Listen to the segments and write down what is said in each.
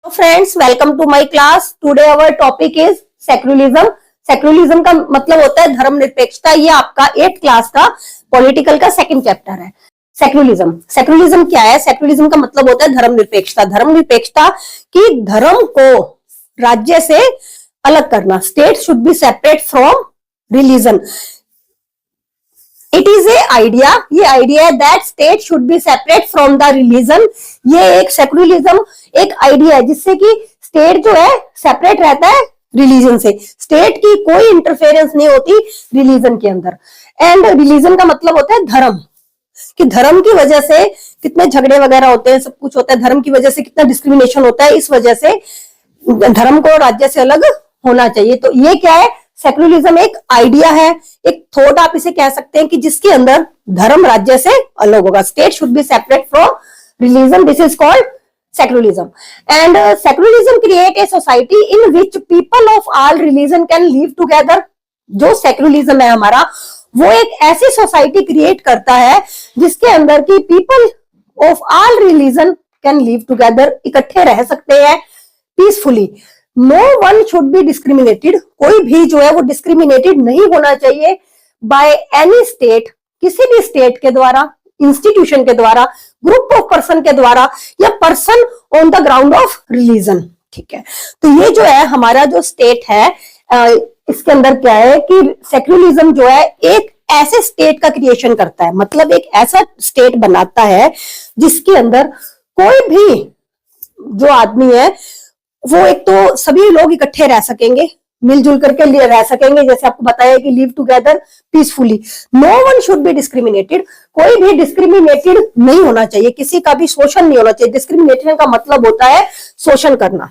तो friends, welcome to my class. Today our topic is secularism. Secularism का मतलब होता है धर्मनिरपेक्षता। ये आपका 8th क्लास का पॉलिटिकल का सेकंड चैप्टर है। सेक्युलरिज्म सेक्युलरिज्म क्या है? सेक्युलरिज्म का मतलब होता है धर्मनिरपेक्षता। धर्मनिरपेक्षता की धर्म को राज्य से अलग करना। State should be separate from religion. It is a idea, ये आइडिया है that state should be separate from the religion. ये एक सेक्युलरिज्म एक आइडिया है जिससे कि स्टेट जो है सेपरेट रहता है रिलीजन से। स्टेट की कोई इंटरफेरेंस नहीं होती रिलीजन के अंदर। एंड रिलीजन का मतलब होता है धर्म, कि धर्म की वजह से कितने झगड़े वगैरह होते हैं, सब कुछ होता है। धर्म की वजह से कितना डिस्क्रिमिनेशन होता है, इस वजह से धर्म को राज्य से अलग होना चाहिए। तो ये क्या है? सेक्युलरिज्म एक आइडिया है, एक थॉट आप इसे कह सकते हैं कि जिसके अंदर धर्म राज्य से अलग होगा। State should be separate from religion, this is called secularism. And secularism create a society in which people of all religion can live together. जो सेक्युलरिज्म है हमारा, वो एक ऐसी सोसाइटी क्रिएट करता है जिसके अंदर की people of all religion can live together, इकट्ठे रह सकते हैं peacefully. No one should be discriminated, कोई भी जो है वो डिस्क्रिमिनेटेड नहीं होना चाहिए बाय एनी स्टेट, किसी भी स्टेट के द्वारा, इंस्टीट्यूशन के द्वारा, ग्रुप ऑफ पर्सन के द्वारा, या person on the ground of religion. ठीक है, तो ये जो है हमारा जो स्टेट है, इसके अंदर क्या है कि सेक्युलरिज्म जो है एक ऐसे स्टेट का क्रिएशन करता है, मतलब एक ऐसा स्टेट बनाता है जिसके अंदर कोई भी जो आदमी है वो एक तो सभी लोग इकट्ठे रह सकेंगे, मिलजुल करके रह सकेंगे, जैसे आपको बताया कि live together peacefully. No one should be discriminated, कोई भी डिस्क्रिमिनेटेड नहीं होना चाहिए, किसी का भी शोषण नहीं होना चाहिए। डिस्क्रिमिनेशन का मतलब होता है शोषण करना।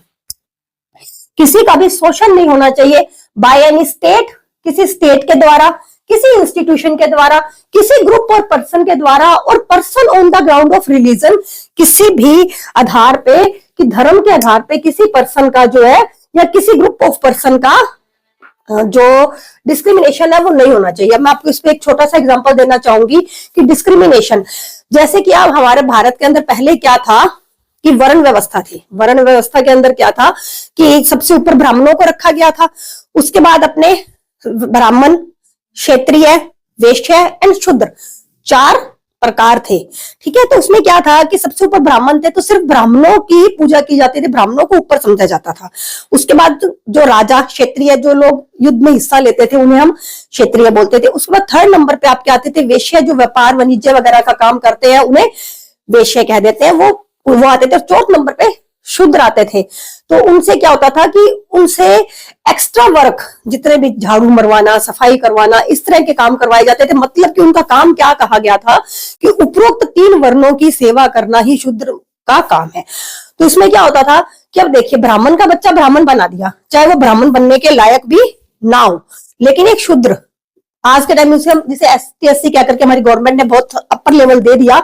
किसी का भी शोषण नहीं होना चाहिए बाय एनी स्टेट, किसी स्टेट के द्वारा, किसी इंस्टीट्यूशन के द्वारा, किसी ग्रुप और पर्सन के द्वारा, और person on the ground of religion, किसी भी आधार पे, कि धर्म के आधार पे किसी पर्सन का जो है या किसी ग्रुप ऑफ पर्सन का जो डिस्क्रिमिनेशन है वो नहीं होना चाहिए। मैं आपको इस पे एक छोटा सा एग्जांपल देना चाहूंगी कि डिस्क्रिमिनेशन, जैसे कि आप हमारे भारत के अंदर पहले क्या था कि वर्ण व्यवस्था थी। वर्ण व्यवस्था के अंदर क्या था कि सबसे ऊपर ब्राह्मणों को रखा गया था, उसके बाद अपने ब्राह्मण, क्षत्रिय, वैश्य एंड शूद्र, 4 प्रकार थे। ठीक है, तो उसमें क्या था कि सबसे ऊपर ब्राह्मण थे, तो सिर्फ ब्राह्मणों की पूजा की जाती थी, ब्राह्मणों को ऊपर समझा जाता था। उसके बाद जो राजा, क्षत्रिय, जो लोग युद्ध में हिस्सा लेते थे उन्हें हम क्षत्रिय बोलते थे। उसके बाद 3rd नंबर पे आपके आते थे वैश्य, जो व्यापार वाणिज्य वगैरह का काम करते हैं उन्हें वैश्य कह देते हैं, वो आते थे। 4th नंबर पे शूद्र आते थे। तो उनसे क्या होता था कि उनसे एक्स्ट्रा वर्क, जितने भी झाड़ू मरवाना, सफाई करवाना, इस तरह के काम करवाए जाते थे। मतलब कि उनका काम क्या कहा गया था कि उपरोक्त 3 वर्णों की सेवा करना ही शूद्र का काम है। तो इसमें क्या होता था कि अब देखिए, ब्राह्मण का बच्चा ब्राह्मण बना दिया, चाहे वो ब्राह्मण बनने के लायक भी ना हो, लेकिन एक शूद्र आज के टाइम में हम जिसे ST SC कह करके हमारी गवर्नमेंट ने बहुत अपर लेवल दे दिया,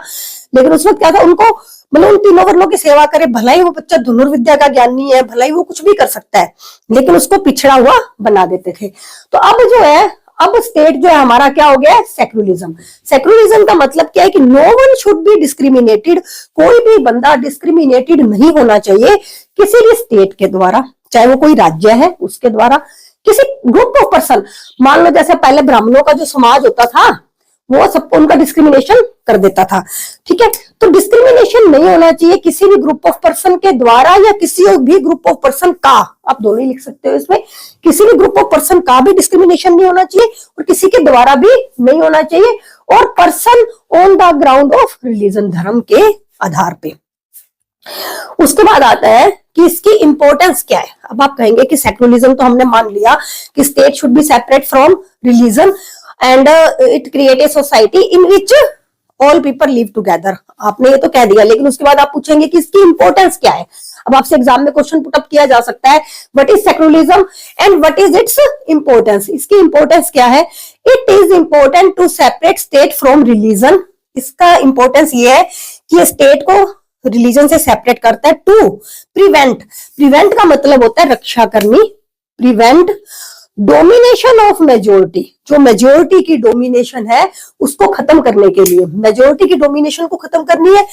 लेकिन उस वक्त क्या था, उनको मतलब उन 3 वर्णों की सेवा करे। भला ही वो बच्चा धनुर्विद्या का ज्ञानी है, भला ही वो कुछ भी कर सकता है, लेकिन उसको पिछड़ा हुआ बना देते थे। तो अब जो है, अब स्टेट जो है हमारा क्या हो गया है? सेक्युलरिज्म। सेक्युलरिज्म का मतलब क्या है कि no one should be discriminated, कोई भी बंदा डिस्क्रिमिनेटेड नहीं होना चाहिए किसी भी स्टेट के द्वारा, चाहे वो कोई राज्य है उसके द्वारा, किसी ग्रुप ऑफ पर्सन। मान लो जैसे पहले ब्राह्मणों का जो समाज होता था वो सबको उनका डिस्क्रिमिनेशन कर देता था। ठीक है, तो डिस्क्रिमिनेशन नहीं होना चाहिए किसी भी ग्रुप ऑफ पर्सन के द्वारा, या किसी भी ग्रुप ऑफ पर्सन का, आप दोनों ही लिख सकते हो इसमें, किसी भी ग्रुप ऑफ पर्सन का भी डिस्क्रिमिनेशन नहीं होना चाहिए और किसी के द्वारा भी नहीं होना चाहिए, और person on the ground of religion, धर्म के आधार पे। उसके बाद आता है कि इसकी इंपॉर्टेंस क्या है। अब आप कहेंगे कि सेक्युलरिज्म तो हमने मान लिया कि state should be separate from religion and it create a society in which all people live together, आपने ये तो कह दिया, लेकिन उसके बाद आप पूछेंगे कि इसकी इंपॉर्टेंस क्या है। अब आपसे एग्जाम में क्वेश्चन पुटअप किया जा सकता है, what is secularism and what is its importance. इसकी इंपॉर्टेंस क्या है? It is important to separate state from religion. इसका इंपॉर्टेंस ये है कि स्टेट को रिलीजन से सेपरेट करता है। टू प्रिवेंट, प्रिवेंट का मतलब होता है रक्षा करनी, प्रिवेंट डोमिनेशन ऑफ मेजोरिटी, जो मेजोरिटी की डोमिनेशन है उसको खत्म करने के लिए, मेजोरिटी की डोमिनेशन को खत्म करनी है।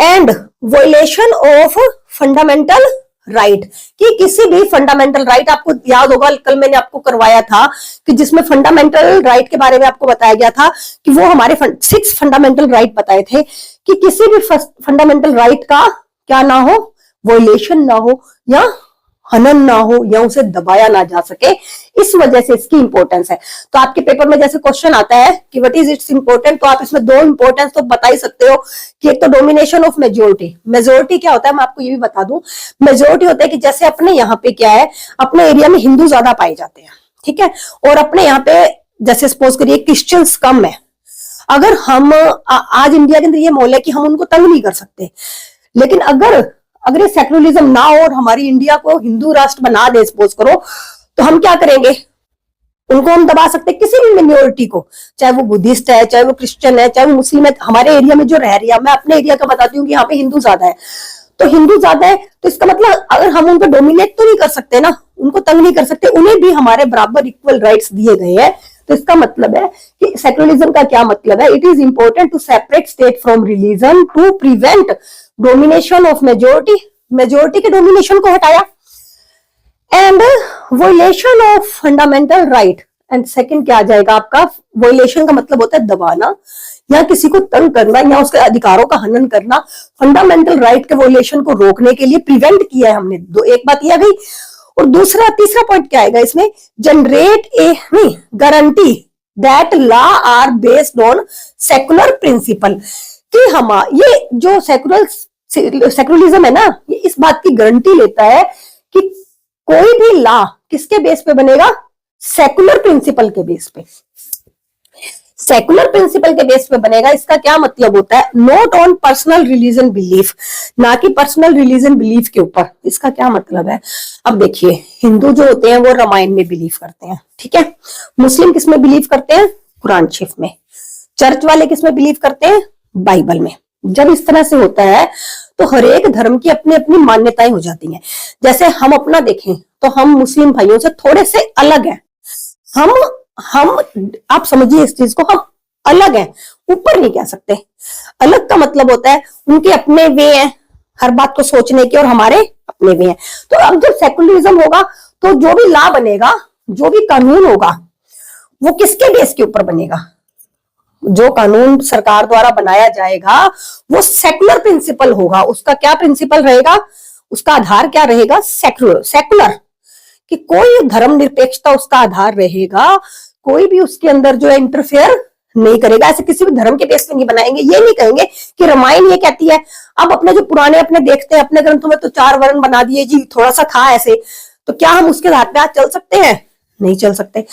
And violation of fundamental right, कि किसी भी फंडामेंटल राइट, आपको याद होगा कल मैंने आपको करवाया था कि जिसमें फंडामेंटल राइट के बारे में आपको बताया गया था कि वो हमारे 6 फंडामेंटल राइट बताए थे कि किसी भी फंडामेंटल राइट का क्या ना हो, वोलेशन ना हो या हनन ना हो या उसे दबाया ना जा सके, इस वजह से इसकी इंपॉर्टेंस है। तो आपके पेपर में जैसे क्वेश्चन आता है कि व्हाट इज इट्स इंपॉर्टेंट, तो आप इसमें 2 इंपॉर्टेंस तो बता ही सकते हो कि एक तो डोमिनेशन ऑफ मेजोरिटी। मेजोरिटी क्या होता है मैं आपको ये भी बता दूं, मेजोरिटी होता है कि जैसे अपने यहाँ पे क्या है, अपने एरिया में हिंदू ज्यादा पाए जाते हैं, ठीक है, और अपने यहाँ पे जैसे सपोज करिए क्रिश्चियंस कम है। अगर हम आज इंडिया के अंदर ये माहौल है कि हम उनको तंग नहीं कर सकते, लेकिन अगर ये सेक्युलरिज्म ना हो और हमारी इंडिया को हिंदू राष्ट्र बना दे सपोज करो, तो हम क्या करेंगे, उनको हम दबा सकते हैं, किसी भी मिनोरिटी को, चाहे वो बुद्धिस्ट है, चाहे वो क्रिश्चियन है, चाहे वो मुस्लिम है। हमारे एरिया में जो रह रही है, मैं अपने एरिया का बताती हूँ कि यहाँ पे हिंदू ज्यादा है, तो हिंदू ज्यादा है तो इसका मतलब अगर हम उनको डोमिनेट तो नहीं कर सकते ना, उनको तंग नहीं कर सकते, उन्हें भी हमारे बराबर इक्वल राइट्स दिए गए हैं। तो इसका मतलब है कि सेक्युलरिज्म का क्या मतलब है, it is important to separate state from religion to prevent domination of majority, majority के डोमिनेशन को हटाया, and violation of fundamental right. And second क्या आ जाएगा आपका, वोलेशन का मतलब होता है दबाना या किसी को तंग करना या उसके अधिकारों का हनन करना। फंडामेंटल राइट के वोलेशन को रोकने के लिए प्रिवेंट किया है हमने, एक बात यह गई। और तीसरा पॉइंट क्या आएगा इसमें, generate a guarantee that law are based on secular principle, कि हम ये जो सेकुलरिज्म है ना, ये इस बात की गारंटी लेता है कि कोई भी लॉ किसके बेस पे बनेगा, सेकुलर प्रिंसिपल के बेस पे, सेकुलर प्रिंसिपल के बेस पे बनेगा। इसका क्या मतलब होता है, not on personal religion belief, ना कि पर्सनल रिलीजन बिलीफ के ऊपर। इसका क्या मतलब है, अब देखिए हिंदू जो होते हैं वो रामायण में बिलीव करते हैं, ठीक है, मुस्लिम किस में बिलीव करते हैं, कुरान शरीफ में, चर्च वाले किस में बिलीव करते हैं, बाइबल में। जब इस तरह से होता है तो हर एक धर्म की अपनी अपनी मान्यताएं हो जाती हैं। जैसे हम अपना देखें तो हम मुस्लिम भाइयों से थोड़े से अलग हैं, हम आप समझिए इस चीज को, हम अलग हैं, ऊपर नहीं कह सकते। अलग का मतलब होता है उनके अपने वे हैं हर बात को सोचने के और हमारे अपने वे हैं। तो अब जब सेकुलरिज्म होगा तो जो भी लॉ बनेगा, जो भी कानून होगा, वो किसके बेस के ऊपर बनेगा, जो कानून सरकार द्वारा बनाया जाएगा वो सेकुलर प्रिंसिपल होगा। उसका क्या प्रिंसिपल रहेगा, उसका आधार क्या रहेगा, सेकुलर, कि कोई धर्म निरपेक्षता उसका आधार रहेगा, कोई भी उसके अंदर जो है इंटरफेयर नहीं करेगा। ऐसे किसी भी धर्म के बेस पे नहीं बनाएंगे, ये नहीं कहेंगे कि रामायण ये कहती है। अब अपने जो पुराने अपने देखते हैं अपने ग्रंथों में तो 4 वर्ण बना दिए जी, थोड़ा सा था ऐसे, तो क्या हम उसके आधार पे आज चल सकते हैं, नहीं चल सकते।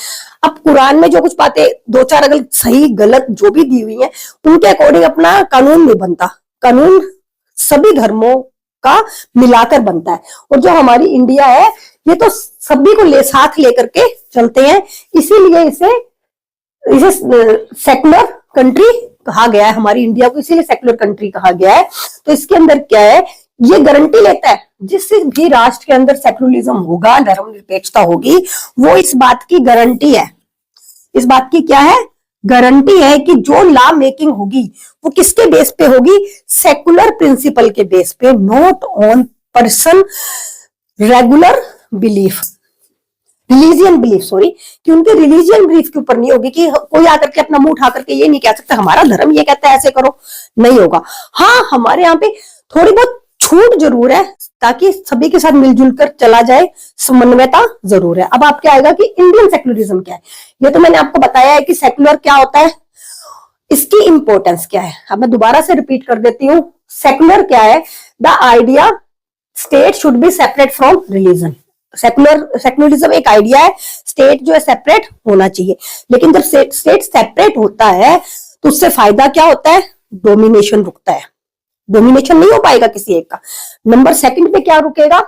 अब कुरान में जो कुछ बातें 2-4 अगर सही गलत जो भी दी हुई है उनके अकॉर्डिंग अपना कानून नहीं बनता, कानून सभी धर्मों का मिलाकर बनता है। और जो हमारी इंडिया है ये तो सभी को साथ लेकर के चलते हैं, इसीलिए इसे सेकुलर कंट्री कहा गया है, हमारी इंडिया को इसीलिए सेकुलर कंट्री कहा गया है। तो इसके अंदर क्या है, ये गारंटी लेता है जिस भी राष्ट्र के अंदर सेकुलरिज्म होगा, धर्मनिरपेक्षता होगी, वो इस बात की गारंटी है, इस बात की क्या है, गारंटी है कि जो लॉ मेकिंग होगी वो किसके बेस पे होगी, सेकुलर प्रिंसिपल के बेस पे, not on person regular belief, religion belief, sorry, कि उनके रिलीजियन बिलीफ के ऊपर नहीं होगी, कि कोई आकर के अपना मुंह उठा करके ये नहीं कह सकता हमारा धर्म ये कहता है ऐसे करो, नहीं होगा। हाँ, हमारे यहाँ पे थोड़ी बहुत छूट जरूर है ताकि सभी के साथ मिलजुल कर चला जाए, समन्वयता जरूर है। अब आपके आएगा कि इंडियन सेक्युलरिज्म क्या है, ये तो मैंने आपको बताया है कि सेक्युलर क्या होता है, इसकी इंपॉर्टेंस क्या है। अब मैं दोबारा से रिपीट कर देती हूँ, सेक्युलर क्या है, the idea state should be separate from religion. Secularism एक आइडिया है, स्टेट जो है सेपरेट होना चाहिए, लेकिन जब स्टेट सेपरेट होता है तो उससे फायदा क्या होता है, डोमिनेशन रुकता है, डोमिनेशन नहीं हो पाएगा किसी एक का। नंबर 2 पे क्या रुकेगा,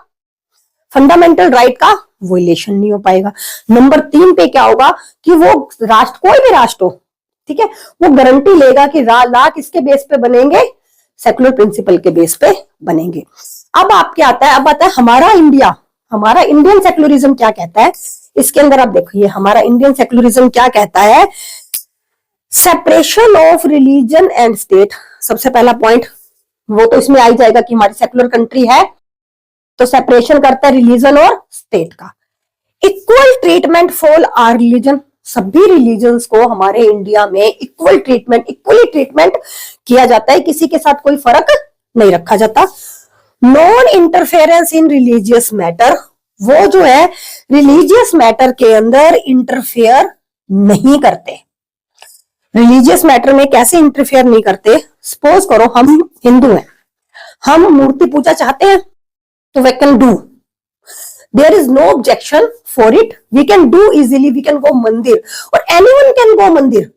फंडामेंटल राइट का वोलेशन नहीं हो पाएगा। नंबर 3 पे क्या होगा कि वो राष्ट्र, कोई भी राष्ट्र हो, ठीक है, वो गारंटी लेगा कि लॉ किसके बेस पे बनेंगे, सेकुलर प्रिंसिपल के बेस पे बनेंगे। अब आपके आता है, अब आता है हमारा इंडिया, हमारा इंडियन सेकुलरिज्म क्या कहता है। इसके अंदर आप देखिए हमारा इंडियन सेकुलरिज्म क्या कहता है, separation of religion and state. सबसे पहला पॉइंट वो तो इसमें आ ही जाएगा कि हमारी सेकुलर कंट्री है, तो सेपरेशन करता है रिलीजन और स्टेट का। Equal treatment for our religion, सभी रिलीजन्स को हमारे इंडिया में इक्वल ट्रीटमेंट, इक्वली ट्रीटमेंट किया जाता है, किसी के साथ कोई फर्क नहीं रखा जाता। नॉन इंटरफेरेंस इन रिलीजियस मैटर, वो जो है रिलीजियस मैटर के अंदर इंटरफेयर नहीं करते। रिलीजियस मैटर में कैसे इंटरफेयर नहीं करते? सपोज करो हम हिंदू हैं, हम मूर्ति पूजा चाहते हैं तो we can do, there is no objection for it, we can do easily, we can go mandir और एनीवन कैन गो मंदिर।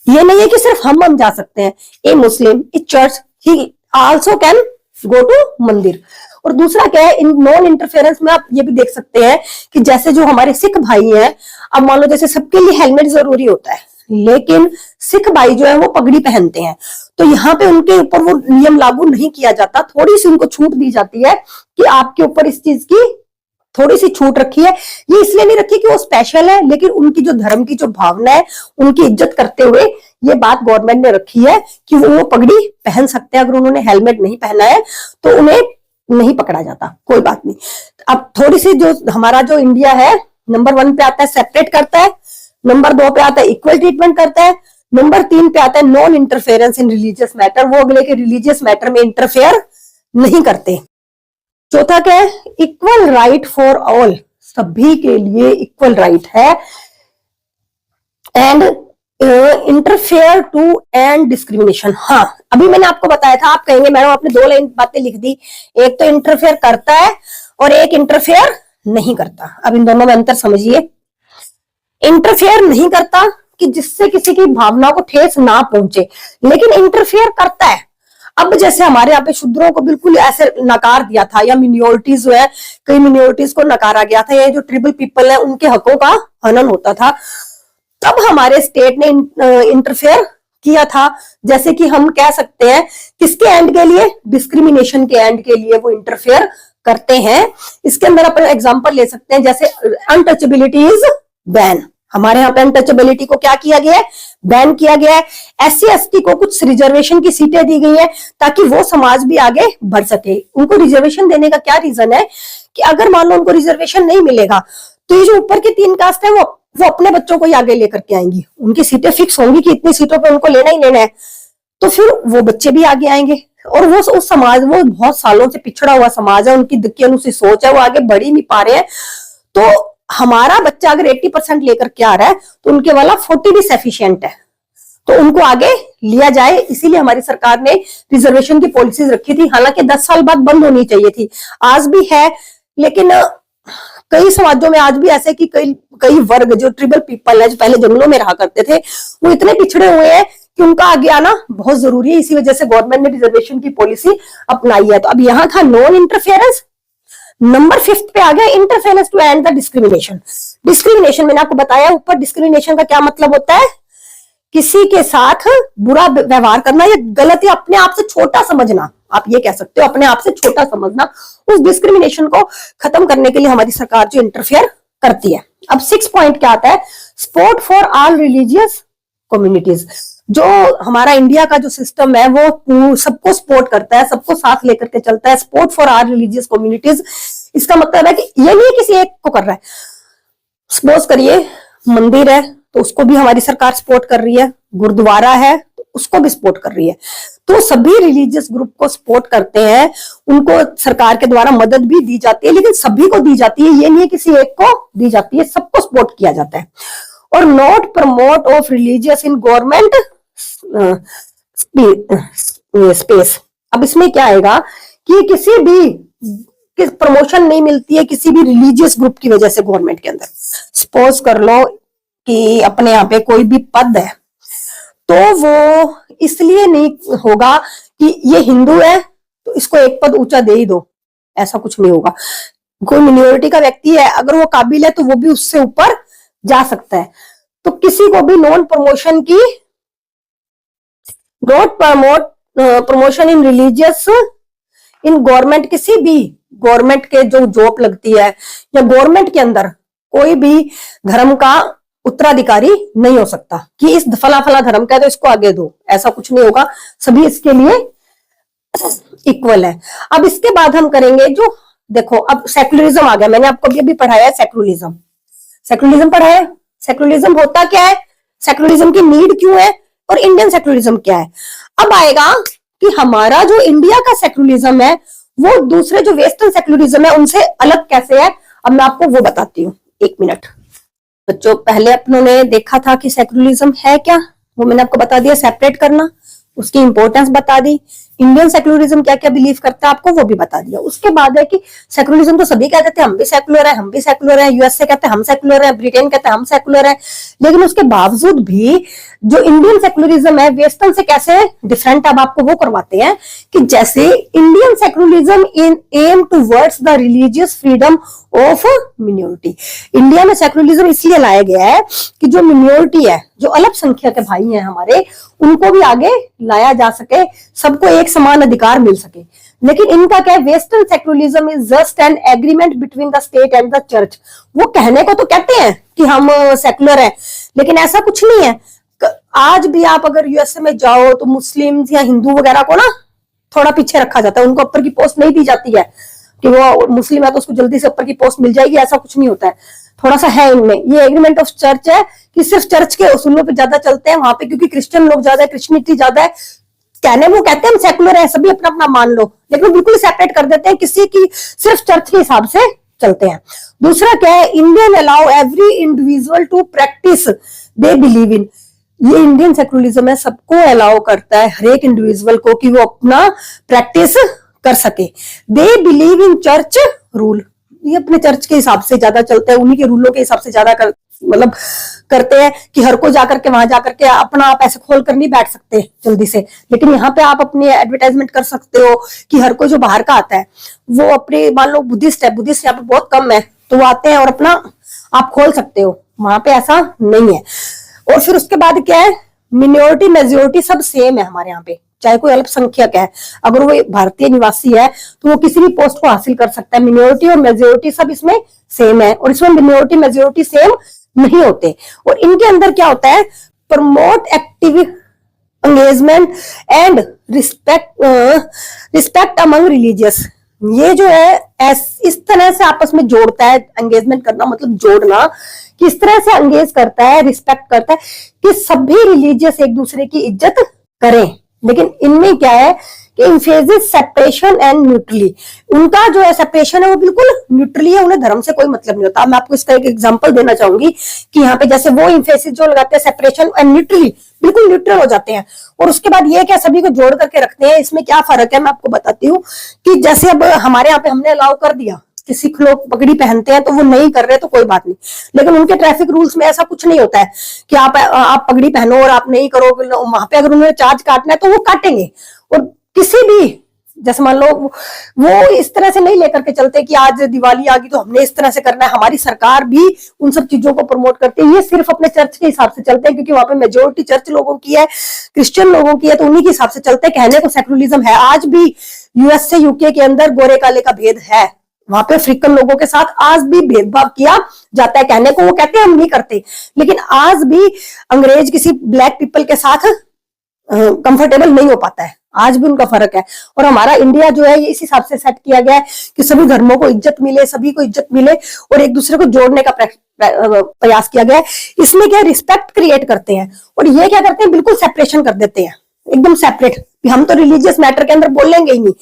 ये नहीं है कि सिर्फ हम जा सकते हैं, a Muslim, a church, he also can go to mandir. और दूसरा क्या है, इन नॉन इंटरफेरेंस में आप ये भी देख सकते हैं कि जैसे जो हमारे सिख भाई हैं, अब मान लो जैसे सबके लिए हेलमेट जरूरी होता है, लेकिन सिख भाई जो है वो पगड़ी पहनते हैं, तो यहाँ पे उनके ऊपर वो नियम लागू नहीं किया जाता, थोड़ी सी उनको छूट दी जाती है कि आपके ऊपर इस चीज की थोड़ी सी छूट रखी है। ये इसलिए नहीं रखी कि वो स्पेशल है, लेकिन उनकी जो धर्म की जो भावना है उनकी इज्जत करते हुए ये बात गवर्नमेंट ने रखी है कि वो पगड़ी पहन सकते हैं। अगर उन्होंने हेलमेट नहीं पहना है तो उन्हें नहीं पकड़ा जाता, कोई बात नहीं। अब थोड़ी सी जो हमारा जो इंडिया है, नंबर 1 पे आता है सेपरेट करता है, नंबर 2 पे आता है इक्वल ट्रीटमेंट करता है, नंबर 3 पे आता है नॉन इंटरफेरेंस इन रिलीजियस मैटर, वो अगले के रिलीजियस मैटर में इंटरफेयर नहीं करते। चौथा क्या है, इक्वल राइट फॉर ऑल, सभी के लिए इक्वल राइट है। And interfere to end discrimination, हाँ अभी मैंने आपको बताया था, आप कहेंगे मैडम आपने 2 लाइन बातें लिख दी, एक तो इंटरफेयर करता है और एक इंटरफेयर नहीं करता। अब इन दोनों में अंतर समझिए। इंटरफेयर नहीं करता कि जिससे किसी की भावना को ठेस ना पहुंचे, लेकिन इंटरफेयर करता है। अब जैसे हमारे यहाँ पे शूद्रों को बिल्कुल ऐसे नकार दिया था, या मिनोरिटीज जो है, कई मिनोरिटीज को नकारा गया था, ये जो ट्रिबल पीपल है उनके हकों का हनन होता था, तब हमारे स्टेट ने इंटरफेयर किया था। जैसे कि हम कह सकते हैं किसके एंड के लिए, डिस्क्रिमिनेशन के एंड के लिए वो इंटरफेयर करते हैं। इसके अंदर अपन एग्जांपल ले सकते हैं, जैसे अनटचेबिलिटी इज बैन, हमारे यहाँ पे अनटचेबिलिटी को क्या किया गया है, बैन किया गया है। SC ST को कुछ रिजर्वेशन की सीटें दी गई है ताकि वो समाज भी आगे बढ़ सके। उनको रिजर्वेशन देने का क्या रीजन है कि अगर मान लो उनको रिजर्वेशन नहीं मिलेगा तो ये जो ऊपर की 3 कास्ट है वो अपने बच्चों को ही आगे लेकर के आएंगी, उनकी सीटें फिक्स होंगी कि इतनी सीटों पे उनको लेना ही लेना है, तो फिर वो बच्चे भी आगे आएंगे। और वो उस समाज, वो बहुत सालों से पिछड़ा हुआ समाज है, उनकी दिक्कत अनुसार सोच है, वो आगे बढ़ ही नहीं पा रहे हैं। तो हमारा बच्चा अगर 80% लेकर के आ रहा है तो उनके वाला 40 भी सफिशिएंट है, तो उनको आगे लिया जाए। इसीलिए हमारी सरकार ने रिजर्वेशन की पॉलिसीज रखी थी, हालांकि 10 साल बाद बंद होनी चाहिए थी, आज भी है, लेकिन कई समाजों में आज भी ऐसे कि कई वर्ग जो ट्रिबल पीपल है, जो पहले जंगलों में रहा करते थे, वो इतने पिछड़े हुए हैं कि उनका आगे आना बहुत जरूरी है। इसी वजह से गवर्नमेंट ने रिजर्वेशन की पॉलिसी अपनाई है। तो अब यहाँ था नॉन इंटरफेरेंस, नंबर 5 पे आ गया interference to end the discrimination. Discrimination मैंने आपको बताया ऊपर, डिस्क्रिमिनेशन का क्या मतलब होता है, किसी के साथ बुरा व्यवहार करना या गलत या अपने आप से छोटा समझना, आप ये कह सकते हो अपने आप से छोटा समझना। उस डिस्क्रिमिनेशन को खत्म करने के लिए हमारी सरकार जो इंटरफेयर करती है। अब 6 पॉइंट क्या आता है, support for all religious communities. जो हमारा इंडिया का जो सिस्टम है वो सबको सपोर्ट करता है, सबको साथ लेकर के चलता है। Support for all religious communities, इसका मतलब है कि ये नहीं किसी एक को कर रहा है। सपोज करिए मंदिर है तो उसको भी हमारी सरकार सपोर्ट कर रही है, गुरुद्वारा है तो उसको भी सपोर्ट कर रही है, तो सभी रिलीजियस ग्रुप को सपोर्ट करते हैं, उनको सरकार के द्वारा मदद भी दी जाती है, लेकिन सभी को दी जाती है, ये नहीं है किसी एक को दी जाती है, सबको सपोर्ट किया जाता है। और not promote of religious in government space. अब इसमें क्या आएगा कि किसी भी प्रमोशन नहीं मिलती है किसी भी रिलीजियस ग्रुप की वजह से गवर्नमेंट के अंदर। सपोज कर लो कि अपने यहाँ पे कोई भी पद है तो वो इसलिए नहीं होगा कि ये हिंदू है तो इसको एक पद ऊंचा दे ही दो, ऐसा कुछ नहीं होगा। कोई मिनोरिटी का व्यक्ति है, अगर वो काबिल है तो वो भी उससे ऊपर जा सकता है। तो किसी को भी नॉन प्रमोशन की, not promotion in religious in government, किसी भी गवर्नमेंट के जो जॉब लगती है या गवर्नमेंट के अंदर कोई भी धर्म का उत्तराधिकारी नहीं हो सकता कि इस फला फला धर्म का है तो इसको आगे दो, ऐसा कुछ नहीं होगा, सभी इसके लिए इक्वल है। अब इसके बाद हम करेंगे जो देखो अब सेक्युलरिज्म आ गया, मैंने आपको अभी पढ़ाया है सेक्युलरिज्म, सेक्युलरिज्म पढ़ा है। सेक्युलरिज्म होता क्या है, सेक्युलरिज्म की नीड क्यों है, और इंडियन सेक्युलरिज्म क्या है। अब आएगा कि हमारा जो इंडिया का सेक्युलरिज्म है वो दूसरे जो वेस्टर्न सेक्युलरिज्म है उनसे अलग कैसे है। अब मैं आपको वो बताती हूँ, एक मिनट बच्चों। पहले अपनों ने देखा था कि सेक्युलरिज्म है क्या, वो मैंने आपको बता दिया, सेपरेट करना, उसकी इंपॉर्टेंस बता दी। इंडियन सेक्युलरिज्म क्या क्या बिलीव करता है आपको वो भी बता दिया। उसके बाद है कि सेक्युलरिज्म तो सभी कहते थे हम भी सेक्युलर है, हम भी सेक्युलर है, यूएसए कहते हैं हम सेक्युलर है, ब्रिटेन कहते हैं हम सेक्युलर है, लेकिन उसके बावजूद भी जो इंडियन सेक्युलरिज्म है वेस्टर्न से कैसे डिफरेंट, अब आपको वो करवाते हैं कि जैसे Indian secularism in aim towards the religious freedom of minority. India में सेक्युलरिज्म इसलिए लाया गया है कि जो मिनोरिटी है, जो अल्पसंख्यक के भाई हैं हमारे, उनको भी आगे लाया जा सके, सबको एक समान अधिकार मिल सके। लेकिन इनका क्या है, western secularism is just an agreement between the state and the church. वो कहने को तो कहते हैं कि हम सेक्युलर हैं, लेकिन ऐसा कुछ नहीं है। आज भी आप अगर यूएसए में जाओ तो मुस्लिम या हिंदू वगैरह को ना थोड़ा पीछे रखा जाता है, उनको ऊपर की पोस्ट नहीं दी जाती है कि वो मुस्लिम है तो उसको जल्दी से ऊपर की पोस्ट मिल जाएगी, ऐसा कुछ नहीं होता है। थोड़ा सा है इनमें, ये एग्रीमेंट ऑफ चर्च है कि सिर्फ चर्च के उसूलों पे ज्यादा चलते हैं वहां पे, क्योंकि क्रिश्चियन लोग ज्यादा है, क्रिश्चियनिटी ज्यादा है। कहने वो कहते हैं हम सेक्युलर है, सभी अपना अपना मान लो, लेकिन बिल्कुल सेपरेट कर देते हैं, किसी की सिर्फ चर्च के हिसाब से चलते हैं। दूसरा क्या है, Indian allow every individual to practise they believe in. ये इंडियन सेक्युलरिज्म है, सबको अलाउ करता है, हर एक इंडिविजुअल को, कि वो अपना प्रैक्टिस कर सके। दे बिलीव इन चर्च रूल, ये अपने चर्च के हिसाब से ज्यादा चलते हैं, उन्हीं के रूलों के हिसाब से ज्यादा मतलब करते हैं कि हर को जाकर के वहां जाकर के अपना आप ऐसे खोल कर नहीं बैठ सकते जल्दी से। लेकिन यहाँ पे आप अपनी एडवर्टाइजमेंट कर सकते हो कि हर कोई जो बाहर का आता है वो अपने, मान लो बुद्धिस्ट है, बुद्धिस्ट यहाँ पे बहुत कम है, तो वो आते हैं और अपना आप खोल सकते हो, वहां पे ऐसा नहीं है। और फिर उसके बाद क्या है, मिनोरिटी मेजोरिटी सब सेम है हमारे यहाँ पे, चाहे कोई अल्पसंख्यक है, अगर वो भारतीय निवासी है तो वो किसी भी पोस्ट को हासिल कर सकता है। मिनोरिटी और मेजोरिटी सब इसमें सेम है, और इसमें मिनोरिटी मेजोरिटी सेम नहीं होते। और इनके अंदर क्या होता है, promote active engagement and respect among religious. ये जो है इस तरह से आपस में जोड़ता है, एंगेजमेंट करना मतलब जोड़ना, किस तरह से एंगेज करता है, रिस्पेक्ट करता है कि सभी रिलीजियस एक दूसरे की इज्जत करें। लेकिन इनमें क्या है कि इम्फेसिस सेपरेशन एंड न्यूट्रली, उनका जो है सेपरेशन है वो बिल्कुल न्यूट्रली है, उन्हें धर्म से कोई मतलब नहीं होता। मैं आपको इसका एक एग्जांपल देना चाहूंगी कि यहाँ पे जैसे वो इम्फेसिस जो लगाते हैं सेपरेशन एंड न्यूट्रली, बिल्कुल न्यूट्रल हो जाते हैं। और उसके बाद ये क्या, सभी को जोड़ करके रखते हैं। इसमें क्या फर्क है मैं आपको बताती हूँ कि जैसे अब हमारे यहाँ पे हमने अलाउ कर दिया कि सिख लोग पगड़ी पहनते हैं, तो वो नहीं कर रहे तो कोई बात नहीं, लेकिन उनके ट्रैफिक रूल्स में ऐसा कुछ नहीं होता है कि आप पगड़ी पहनो और आप नहीं करो। वहां पे अगर उन्होंने चार्ज काटना है तो वो काटेंगे। और किसी भी, जैसे मान लो वो इस तरह से नहीं लेकर के चलते कि आज दिवाली आ गई तो हमने इस तरह से करना है। हमारी सरकार भी उन सब चीजों को प्रमोट करती है। ये सिर्फ अपने चर्च के हिसाब से चलते हैं, क्योंकि वहां पे मेजोरिटी चर्च लोगों की है, क्रिश्चियन लोगों की है, तो उन्हीं के हिसाब से चलते हैं। कहने को सेक्युलरिज्म है। आज भी यूएसए यूके के अंदर गोरे काले का भेद है, वहां पे अफ्रीकन लोगों के साथ आज भी भेदभाव किया जाता है। कहने को वो कहते हैं हम नहीं करते, लेकिन आज भी अंग्रेज किसी ब्लैक पीपल के साथ कंफर्टेबल नहीं हो पाता है, आज भी उनका फर्क है। और हमारा इंडिया जो है ये इस हिसाब से सेट किया गया है कि सभी धर्मों को इज्जत मिले, सभी को इज्जत मिले और एक दूसरे को जोड़ने का प्रयास किया गया है। इसमें क्या रिस्पेक्ट क्रिएट करते हैं, और ये क्या करते हैं, बिल्कुल सेपरेशन कर देते हैं, एकदम सेपरेट। हम तो रिलीजियस मैटर के अंदर बोलेंगे ही नहीं।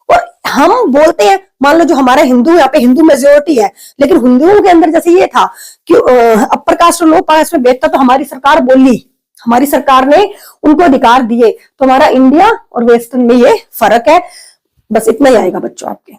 और हम बोलते हैं, मान लो जो हमारा हिंदू, यहाँ पे हिंदू मेजोरिटी है, लेकिन हिंदुओं के अंदर जैसे ये था कि अपर कास्ट और लो कास्ट में भेद था, तो हमारी सरकार बोली, हमारी सरकार ने उनको अधिकार दिए। तो हमारा इंडिया और वेस्टर्न में ये फर्क है। बस इतना ही आएगा बच्चों आपके।